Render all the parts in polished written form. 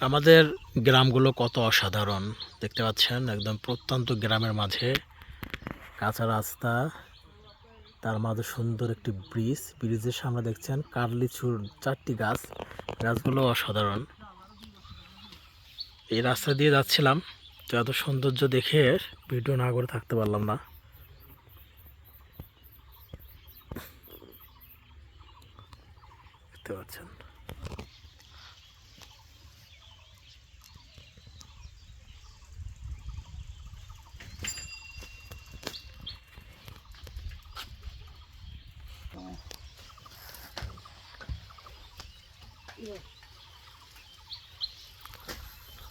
আমাদের গ্রামগুলো কত অসাধারণ দেখতে পাচ্ছেন। একদম প্রত্যন্ত গ্রামের মাঝে কাঁচা রাস্তা, তার মাঝে সুন্দর একটি ব্রিজের সামনে দেখছেন কারলিচুর 4টি গাছ। গাছগুলো অসাধারণ। এই রাস্তা দিয়ে যাচ্ছিলাম, তো এত সৌন্দর্য দেখে ভিডিও না করে থাকতে পারলাম না। দেখতে পাচ্ছেন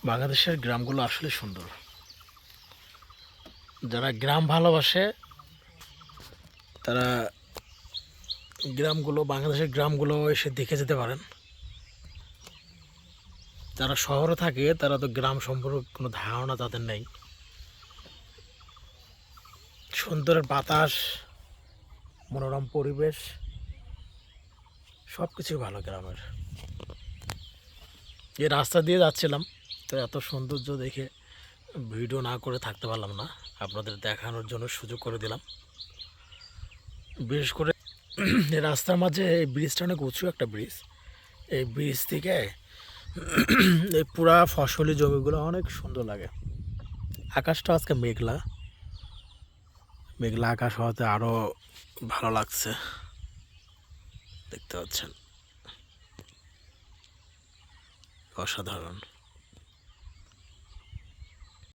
বাংলাদেশের গ্রামগুলো আসলে সুন্দর। যারা গ্রাম ভালোবাসে তারা বাংলাদেশের গ্রামগুলো এসে দেখে যেতে পারেন। যারা শহরে থাকে তারা তো গ্রাম সম্পর্কে কোনো ধারণা তাদের নেই। সুন্দর বাতাস, মনোরম পরিবেশ, সব কিছুই ভালো গ্রামের। এই রাস্তা দিয়ে যাচ্ছিলাম, তো এত সৌন্দর্য দেখে ভিডিও না করে থাকতে পারলাম না, আপনাদের দেখানোর জন্য সুযোগ করে দিলাম। বিশেষ করে এই রাস্তার মাঝে এই ব্রিজটা অনেক উঁচু একটা ব্রিজ। এই ব্রিজ থেকে এই পুরা ফসলি জমিগুলো অনেক সুন্দর লাগে। আকাশটা আজকে মেঘলা মেঘলা আকাশ হওয়াতে আরও ভালো লাগছে। দেখতে পাচ্ছেন অসাধারণ।